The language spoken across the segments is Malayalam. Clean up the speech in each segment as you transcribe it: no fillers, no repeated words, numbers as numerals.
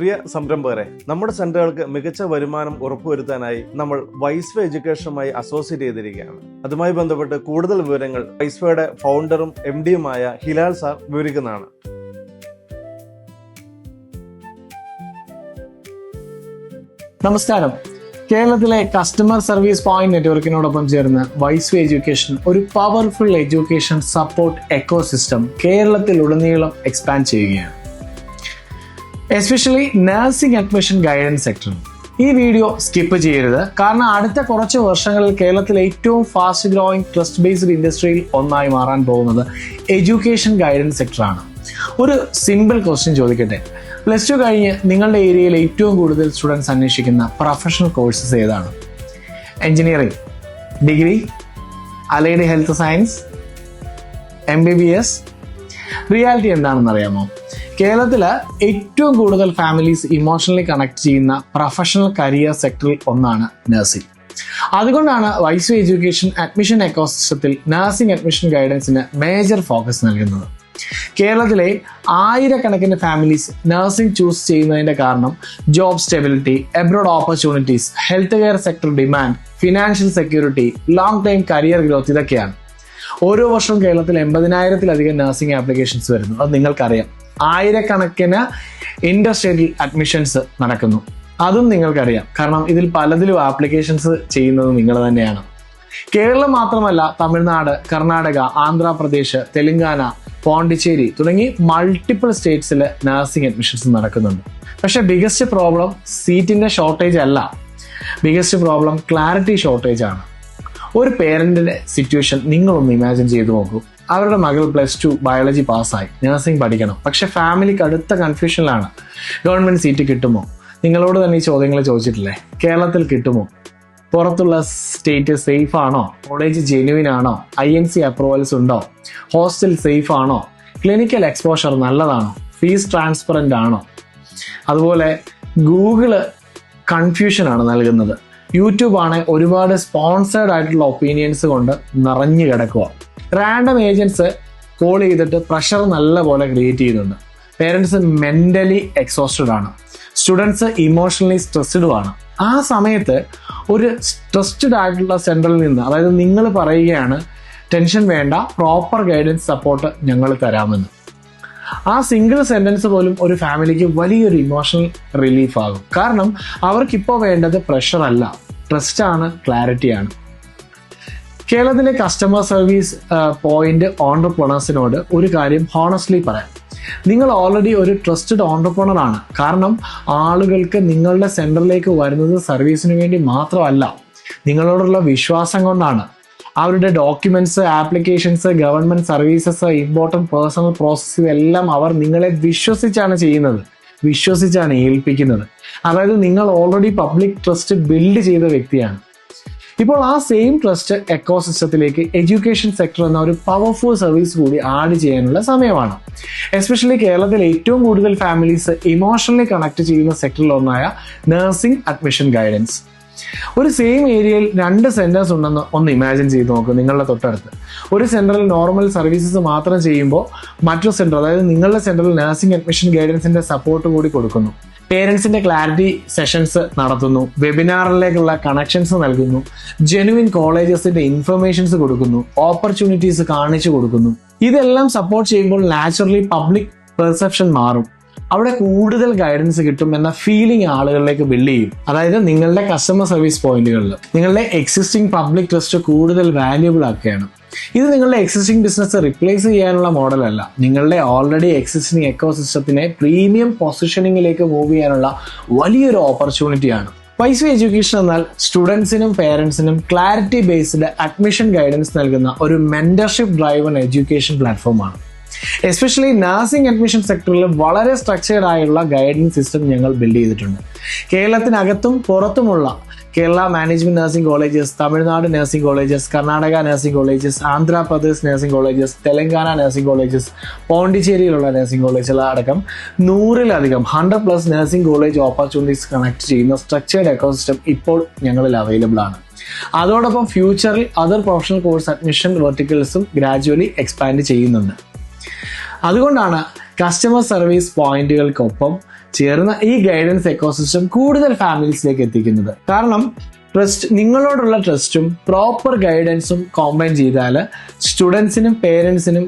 പ്രിയ സംരംഭകരെ, നമ്മുടെ സെന്ററുകൾക്ക് മികച്ച വരുമാനം ഉറപ്പുവരുത്താനായി നമ്മൾ വൈസ്വേ എഡ്യൂക്കേഷനുമായി അസോസിയേറ്റ് ചെയ്തിരിക്കുകയാണ്. അതുമായി ബന്ധപ്പെട്ട് കൂടുതൽ വിവരങ്ങൾ വൈസ്വയുടെ ഫൗണ്ടറും MD-യുമായ ഹിലാൽ സാർ വിവരിക്കുന്നതാണ്. നമസ്കാരം. കേരളത്തിലെ കസ്റ്റമർ സർവീസ് പോയിന്റ് നെറ്റ്വർക്കിനോടൊപ്പം ചേർന്ന് വൈസ്വേ എഡ്യൂക്കേഷൻ ഒരു പവർഫുൾ എഡ്യൂക്കേഷൻ സപ്പോർട്ട് എക്കോസിസ്റ്റം കേരളത്തിലുടനീളം എക്സ്പാൻഡ് ചെയ്യുകയാണ്. Especially nursing admission guidance sector. ഈ വീഡിയോ സ്കിപ്പ് ചെയ്യരുത്, കാരണം അടുത്ത കുറച്ച് വർഷങ്ങളിൽ കേരളത്തിലെ ഏറ്റവും ഫാസ്റ്റ് ഗ്രോയിങ് ട്രസ്റ്റ് ബേസ്ഡ് ഇൻഡസ്ട്രിയിൽ ഒന്നായി മാറാൻ പോകുന്നത് എഡ്യൂക്കേഷൻ ഗൈഡൻസ് സെക്ടറാണ്. ഒരു സിമ്പിൾ ക്വസ്റ്റ്യൻ ചോദിക്കട്ടെ. +2 കഴിഞ്ഞ് നിങ്ങളുടെ ഏരിയയിൽ ഏറ്റവും കൂടുതൽ സ്റ്റുഡൻസ് അന്വേഷിക്കുന്ന പ്രൊഫഷണൽ കോഴ്സസ് ഏതാണ്? Engineering, degree, allied health science, MBBS? Reality എന്താണെന്ന് അറിയാമോ? കേരളത്തില് ഏറ്റവും കൂടുതൽ ഫാമിലീസ് ഇമോഷണലി കണക്ട് ചെയ്യുന്ന പ്രൊഫഷണൽ കരിയർ സെക്ടറിൽ ഒന്നാണ് നഴ്സിംഗ്. അതുകൊണ്ടാണ് വൈസ്വേ എഡ്യൂക്കേഷൻ അഡ്മിഷൻ എക്കോസിസ്റ്റത്തിൽ നഴ്സിംഗ് അഡ്മിഷൻ ഗൈഡൻസിന് മേജർ ഫോക്കസ് നൽകുന്നത്. കേരളത്തിലെ ആയിരക്കണക്കിന് ഫാമിലീസ് നഴ്സിംഗ് ചൂസ് ചെയ്യുന്നതിന്റെ കാരണം job stability, abroad opportunities, health care sector demand, financial security, long time career growth, ഇതൊക്കെയാണ്. ഓരോ വർഷവും കേരളത്തിൽ 80,000-ലധികം നഴ്സിംഗ് ആപ്ലിക്കേഷൻസ് വരുന്നു. അത് നിങ്ങൾക്കറിയാം. ആയിരക്കണക്കിന് ഇൻഡർസ്റ്റേറ്റിൽ അഡ്മിഷൻസ് നടക്കുന്നു. അതും നിങ്ങൾക്കറിയാം, കാരണം ഇതിൽ പലതിലും ആപ്ലിക്കേഷൻസ് ചെയ്യുന്നത് നിങ്ങൾ തന്നെയാണ്. കേരളം മാത്രമല്ല, തമിഴ്നാട്, കർണാടക, ആന്ധ്രാപ്രദേശ്, തെലങ്കാന, പോണ്ടിച്ചേരി തുടങ്ങി മൾട്ടിപ്പിൾ സ്റ്റേറ്റ്സിൽ നഴ്സിംഗ് അഡ്മിഷൻസ് നടക്കുന്നുണ്ട്. പക്ഷെ ബിഗസ്റ്റ് പ്രോബ്ലം സീറ്റിന്റെ ഷോർട്ടേജ് അല്ല, ബിഗസ്റ്റ് പ്രോബ്ലം ക്ലാരിറ്റി ഷോർട്ടേജ് ആണ്. ഒരു പേരന്റിന്റെ സിറ്റുവേഷൻ നിങ്ങളൊന്ന് ഇമാജിൻ ചെയ്തു നോക്കൂ. അവരുടെ മകൾ +2 ബയോളജി പാസ്സായി, നഴ്സിംഗ് പഠിക്കണം. പക്ഷെ ഫാമിലിക്ക് അടുത്ത കൺഫ്യൂഷനിലാണ്. ഗവൺമെന്റ് സീറ്റ് കിട്ടുമോ? നിങ്ങളോട് തന്നെ ഈ ചോദ്യങ്ങൾ ചോദിച്ചിട്ടില്ലേ? കേരളത്തിൽ കിട്ടുമോ? പുറത്തുള്ള സ്റ്റേറ്റ് സേഫ് ആണോ? കോളേജ് ജെന്യുവിൻ ആണോ? INC അപ്രൂവൽസ് ഉണ്ടോ? ഹോസ്റ്റൽ സേഫ് ആണോ? ക്ലിനിക്കൽ എക്സ്പോഷർ നല്ലതാണോ? ഫീസ് ട്രാൻസ്പെറന്റ് ആണോ? അതുപോലെ ഗൂഗിള് കൺഫ്യൂഷനാണ് നൽകുന്നത്. യൂട്യൂബ് ആണ് ഒരുപാട് സ്പോൺസേർഡ് ആയിട്ടുള്ള ഒപ്പീനിയൻസ് കൊണ്ട് നിറഞ്ഞു കിടക്കുക. റാൻഡം ഏജൻസ് കോൾ ചെയ്തിട്ട് പ്രഷർ നല്ലപോലെ ക്രിയേറ്റ് ചെയ്യുന്നുണ്ട്. പേരൻസ് മെന്റലി എക്സോസ്റ്റഡ് ആണ്. സ്റ്റുഡൻസ് ഇമോഷണലി സ്ട്രെസ്ഡ് ആണ്. ആ സമയത്ത് ഒരു ട്രസ്റ്റഡ് ആയിട്ടുള്ള സെന്ററിൽ നിന്ന്, അതായത് നിങ്ങൾ പറയുകയാണ് ടെൻഷൻ വേണ്ട, പ്രോപ്പർ ഗൈഡൻസ് സപ്പോർട്ട് ഞങ്ങൾ തരാമെന്ന്. ആ സിംഗിൾ സെന്റൻസ് പോലും ഒരു ഫാമിലിക്ക് വലിയൊരു ഇമോഷണൽ റിലീഫ് ആകും. കാരണം അവർക്കിപ്പോൾ വേണ്ടത് പ്രഷർ അല്ല, ട്രസ്റ്റ് ആണ്, ക്ലാരിറ്റിയാണ്. കേരളത്തിലെ കസ്റ്റമർ സർവീസ് പോയിന്റ് ഓൺടർപ്രണേഴ്സിനോട് ഒരു കാര്യം ഹോണസ്റ്റ്ലി പറയാം. നിങ്ങൾ ഓൾറെഡി ഒരു ട്രസ്റ്റഡ് ഓൺടർപ്രണർ ആണ്. കാരണം ആളുകൾക്ക് നിങ്ങളുടെ സെന്ററിലേക്ക് വരുന്നത് സർവീസിന് വേണ്ടി മാത്രമല്ല, നിങ്ങളോടുള്ള വിശ്വാസം കൊണ്ടാണ്. അവരുടെ documents, applications, government services, important personal process എല്ലാം അവർ നിങ്ങളെ വിശ്വസിച്ചാണ് ചെയ്യുന്നത്, വിശ്വസിച്ചാണ് ഏൽപ്പിക്കുന്നത്. അതായത് നിങ്ങൾ ഓൾറെഡി പബ്ലിക് ട്രസ്റ്റ് ബിൽഡ് ചെയ്ത വ്യക്തിയാണ്. ഇപ്പോൾ ആ സെയിം ട്രസ്റ്റ് എക്കോസിസ്റ്റത്തിലേക്ക് എഡ്യൂക്കേഷൻ സെക്ടർ എന്ന ഒരു പവർഫുൾ സർവീസ് കൂടി ആഡ് ചെയ്യാനുള്ള സമയമാണ്. എസ്പെഷ്യലി കേരളത്തിൽ ഏറ്റവും കൂടുതൽ ഫാമിലീസ് ഇമോഷണലി കണക്ട് ചെയ്യുന്ന സെക്ടറിൽ ഒന്നായ നഴ്സിംഗ് അഡ്മിഷൻ ഗൈഡൻസ്. ഒരു സെയിം ഏരിയയിൽ 2 സെന്റേഴ്സ് ഉണ്ടെന്ന് ഒന്ന് ഇമാജിൻ ചെയ്ത് നോക്കും. നിങ്ങളുടെ തൊട്ടടുത്ത് ഒരു സെന്ററിൽ നോർമൽ സർവീസസ് മാത്രം ചെയ്യുമ്പോൾ മറ്റൊരു സെന്റർ, അതായത് നിങ്ങളുടെ സെന്ററിൽ നഴ്സിംഗ് അഡ്മിഷൻ ഗൈഡൻസിന്റെ സപ്പോർട്ട് കൂടി കൊടുക്കുന്നു. പേരൻസിന്റെ ക്ലാരിറ്റി സെഷൻസ് നടത്തുന്നു, വെബിനാറിലേക്കുള്ള കണക്ഷൻസ് നൽകുന്നു, ജെനുവിൻ കോളേജസിന്റെ ഇൻഫർമേഷൻസ് കൊടുക്കുന്നു, ഓപ്പർച്യൂണിറ്റീസ് കാണിച്ചു കൊടുക്കുന്നു. ഇതെല്ലാം സപ്പോർട്ട് ചെയ്യുമ്പോൾ നാച്ചുറലി പബ്ലിക് പെർസെപ്ഷൻ മാറും. അവിടെ കൂടുതൽ ഗൈഡൻസ് കിട്ടും എന്ന ഫീലിംഗ് ആളുകളിലേക്ക് ബിൽഡ് ചെയ്യും. അതായത് നിങ്ങളുടെ കസ്റ്റമർ സർവീസ് പോയിന്റുകളിൽ നിങ്ങളുടെ എക്സിസ്റ്റിംഗ് പബ്ലിക് ട്രസ്റ്റ് കൂടുതൽ വാല്യുബിൾ ആക്കുകയാണ്. ഇത് നിങ്ങളുടെ എക്സിസ്റ്റിംഗ് ബിസിനസ് റിപ്ലേസ് ചെയ്യാനുള്ള മോഡലല്ല, നിങ്ങളുടെ ഓൾറെഡി എക്സിസ്റ്റിംഗ് എക്കോസിസ്റ്റത്തിനെ പ്രീമിയം പൊസിഷനിങ്ങിലേക്ക് മൂവ് ചെയ്യാനുള്ള വലിയൊരു ഓപ്പർച്യൂണിറ്റിയാണ്. വൈസ്വേ എഡ്യൂക്കേഷൻ എന്നാൽ സ്റ്റുഡൻസിനും പേരൻസിനും ക്ലാരിറ്റി ബേസ്ഡ് അഡ്മിഷൻ ഗൈഡൻസ് നൽകുന്ന ഒരു മെന്റർഷിപ്പ് ഡ്രൈവൺ എഡ്യൂക്കേഷൻ പ്ലാറ്റ്ഫോമാണ്. എസ്പെഷ്യലി നഴ്സിംഗ് അഡ്മിഷൻ സെക്ടറിൽ വളരെ സ്ട്രക്ചേർഡ് ആയുള്ള ഗൈഡൻസ് സിസ്റ്റം ഞങ്ങൾ ബിൽഡ് ചെയ്തിട്ടുണ്ട്. കേരളത്തിനകത്തും പുറത്തുമുള്ള Kerala management nursing colleges, Tamil Nadu nursing colleges, Karnataka nursing colleges, Andhra Pradesh nursing colleges, Telangana nursing colleges, പോണ്ടിച്ചേരിയിലുള്ള നഴ്സിംഗ് കോളേജുകൾ അടക്കം 100-ലധികം 100+ നഴ്സിംഗ് കോളേജ് ഓപ്പർച്യൂണിറ്റീസ് കണക്ട് ചെയ്യുന്ന സ്ട്രക്ചേർഡ് എക്കോസിസ്റ്റം ഇപ്പോൾ ഞങ്ങളിൽ അവൈലബിൾ ആണ്. അതോടൊപ്പം ഫ്യൂച്ചറിൽ അതർ പ്രൊഫഷണൽ കോഴ്സ് അഡ്മിഷൻ വെർട്ടിക്കൽസും ഗ്രാജുവലി എക്സ്പാൻഡ് ചെയ്യുന്നുണ്ട്. അതുകൊണ്ടാണ് കസ്റ്റമർ സർവീസ് പോയിന്റുകൾക്കൊപ്പം ചേർന്ന ഈ ഗൈഡൻസ് എക്കോസിസ്റ്റം കൂടുതൽ ഫാമിലീസിലേക്ക് എത്തിക്കുന്നത്. കാരണം നിങ്ങളോടുള്ള ട്രസ്റ്റും പ്രോപ്പർ ഗൈഡൻസും കോമ്പൈൻ ചെയ്താൽ സ്റ്റുഡൻസിനും പേരൻസിനും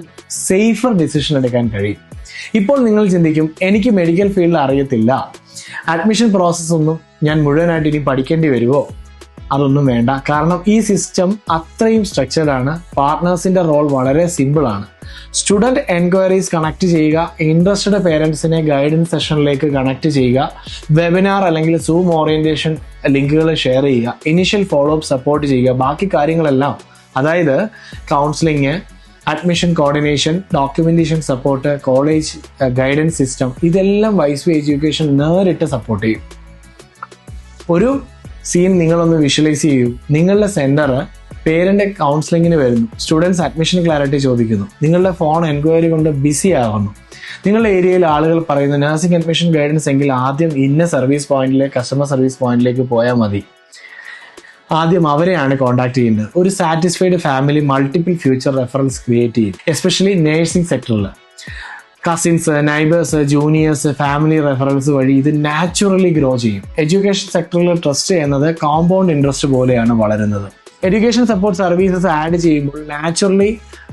സേഫർ ഡിസിഷൻ എടുക്കാൻ കഴിയും. ഇപ്പോൾ നിങ്ങൾ ചിന്തിക്കും, എനിക്ക് മെഡിക്കൽ ഫീൽഡിൽ അറിയത്തില്ല, അഡ്മിഷൻ പ്രോസസ്സ് ഒന്നും ഞാൻ മുഴുവനായിട്ട് ഇനി പഠിക്കേണ്ടി വരുമോ? അതൊന്നും വേണ്ട. കാരണം ഈ സിസ്റ്റം അത്രയും സ്ട്രക്ചർഡ് ആണ്. പാർട്ട്നേഴ്സിന്റെ റോൾ വളരെ സിമ്പിൾ ആണ്. സ്റ്റുഡൻറ് എൻക്വയറീസ് കണക്ട് ചെയ്യുക, ഇൻട്രസ്റ്റഡ് പേരൻസിനെ ഗൈഡൻസ് സെഷനിലേക്ക് കണക്ട് ചെയ്യുക, വെബിനാർ അല്ലെങ്കിൽ സൂം ഓറിയന്റേഷൻ ലിങ്കുകൾ ഷെയർ ചെയ്യുക, ഇനീഷ്യൽ ഫോളോ അപ്പ് സപ്പോർട്ട് ചെയ്യുക. ബാക്കി കാര്യങ്ങളെല്ലാം, അതായത് counselling, admission coordination, documentation support, college guidance system, ഇതെല്ലാം വൈസ്വേ എഡ്യൂക്കേഷൻ നേരിട്ട് സപ്പോർട്ട് ചെയ്യും. ഒരു സീൻ നിങ്ങളൊന്ന് വിഷ്വലൈസ് ചെയ്യൂ. നിങ്ങളുടെ സെന്റർ പേരന്റ് കൗൺസിലിങ്ങിന് വരുന്നു, സ്റ്റുഡൻസ് അഡ്മിഷൻ ക്ലാരിറ്റി ചോദിക്കുന്നു, നിങ്ങളുടെ ഫോൺ എൻക്വയറി കൊണ്ട് ബിസി ആകുന്നു. നിങ്ങളുടെ ഏരിയയിൽ ആളുകൾ പറയുന്നു നഴ്സിംഗ് അഡ്മിഷൻ ഗൈഡൻസ് എങ്കിൽ ആദ്യം ഇന്ന സർവീസ് പോയിന്റിലേക്ക്, കസ്റ്റമർ സർവീസ് പോയിന്റിലേക്ക് പോയാൽ മതി. ആദ്യം അവരെയാണ് കോൺടാക്ട് ചെയ്യുന്നത്. ഒരു satisfied family multiple future reference create ചെയ്യും. എസ്പെഷ്യലി നേഴ്സിംഗ് സെക്ടറിൽ cousins, neighbours, juniors, family reference വഴി ഇത് നാച്ചുറലി ഗ്രോ ചെയ്യും. എഡ്യൂക്കേഷൻ സെക്ടറിൽ ട്രസ്റ്റ് ചെയ്യുന്നത് കോമ്പൗണ്ട് ഇൻട്രസ്റ്റ് പോലെയാണ് വളരുന്നത്. എഡ്യൂക്കേഷൻ സപ്പോർട്ട് സർവീസസ് ആഡ് ചെയ്യുമ്പോൾ നാച്ചുറലി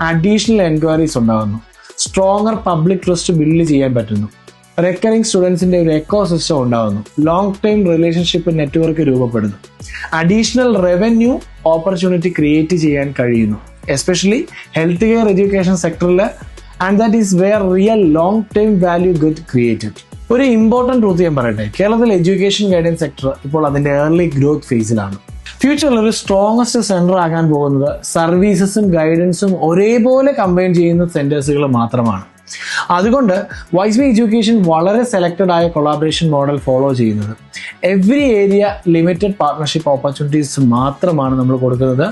അഡീഷണൽ എൻക്വയറീസ് ഉണ്ടാകുന്നു. സ്ട്രോങ്ങർ പബ്ലിക് ട്രസ്റ്റ് ബിൽഡ് ചെയ്യാൻ പറ്റുന്നു. റെക്കറിംഗ് സ്റ്റുഡൻസിന്റെ ഒരു എക്കോസിസ്റ്റം ഉണ്ടാകുന്നു. ലോങ് ടൈം റിലേഷൻഷിപ്പ് നെറ്റ്വർക്ക് രൂപപ്പെടുന്നു. അഡീഷണൽ റവന്യൂ ഓപ്പർച്യൂണിറ്റി ക്രിയേറ്റ് ചെയ്യാൻ കഴിയുന്നു. എസ്പെഷ്യലി ഹെൽത്ത് കെയർ എഡ്യൂക്കേഷൻ സെക്ടറിൽ, and that is wear real long time value get created. ഒരു ഇമ്പോർട്ടൻറ്റ് ട്രൂത്ത് ഞാൻ പറയട്ടെ, കേരളത്തിൽ എഡ്യൂക്കേഷൻ ഗൈഡൻസ് സെക്ടർ ഇപ്പോൾ അതിന്റെ ഏർലി ഗ്രോത്ത് ഫേസിലാണ്. ഫ്യൂച്ചറിൽ ഒരു സ്ട്രോങ്ങസ്റ്റ് സെന്റർ ആകാൻ പോകുന്നത് സർവീസസും ഗൈഡൻസും ഒരേപോലെ കമ്പൈൻ ചെയ്യുന്ന സെന്റേഴ്സുകൾ മാത്രമാണ്. അതുകൊണ്ട് വൈസ്വേ എഡ്യൂക്കേഷൻ വളരെ സെലക്റ്റഡ് ആയ കൊളാബറേഷൻ മോഡൽ ഫോളോ ചെയ്യുന്നത്. Every area limited partnership opportunities മാത്രമാണ് നമ്മൾ കൊടുക്കുന്നത്.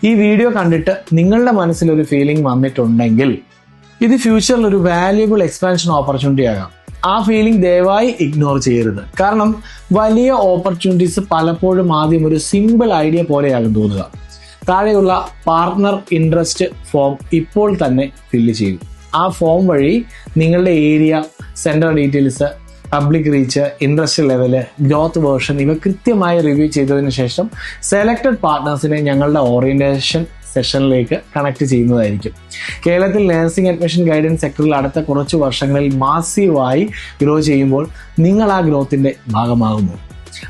ഈ വീഡിയോ കണ്ടിട്ട് നിങ്ങളുടെ മനസ്സിലൊരു ഫീലിംഗ് വന്നിട്ടുണ്ടെങ്കിൽ ഇത് ഫ്യൂച്ചറിൽ ഒരു വാല്യുബിൾ എക്സ്പാൻഷൻ ഓപ്പർച്യൂണിറ്റി ആകാം. ആ ഫീലിംഗ് ദയവായി ഇഗ്നോർ ചെയ്യരുത്. കാരണം വലിയ ഓപ്പർച്യൂണിറ്റീസ് പലപ്പോഴും ആദ്യം ഒരു സിമ്പിൾ ഐഡിയ പോലെയാകും തോന്നുക. താഴെയുള്ള പാർട്ട്ണർ ഇൻട്രസ്റ്റ് ഫോം ഇപ്പോൾ തന്നെ ഫില്ല് ചെയ്യും. ആ ഫോം വഴി നിങ്ങളുടെ area, centre details, public reach, interest level, growth version ഇവ കൃത്യമായി റിവ്യൂ ചെയ്തതിനു ശേഷം സെലക്ടഡ് പാർട്ട്നേഴ്സിനെ ഞങ്ങളുടെ ഓറിയന്റേഷൻ സെഷനിലേക്ക് കണക്ട് ചെയ്യുന്നതായിരിക്കും. കേരളത്തിൽ നഴ്സിംഗ് അഡ്മിഷൻ ഗൈഡൻസ് സെക്ടറിൽ അടുത്ത കുറച്ച് വർഷങ്ങളിൽ മാസീവായി ഗ്രോ ചെയ്യുമ്പോൾ നിങ്ങൾ ആ ഗ്രോത്തിന്റെ ഭാഗമാകുമോ?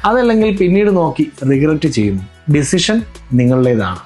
അതല്ലെങ്കിൽ പിന്നീട് നോക്കി റിഗ്രറ്റ് ചെയ്യുന്നു? ഡിസിഷൻ നിങ്ങളുടേതാണ്.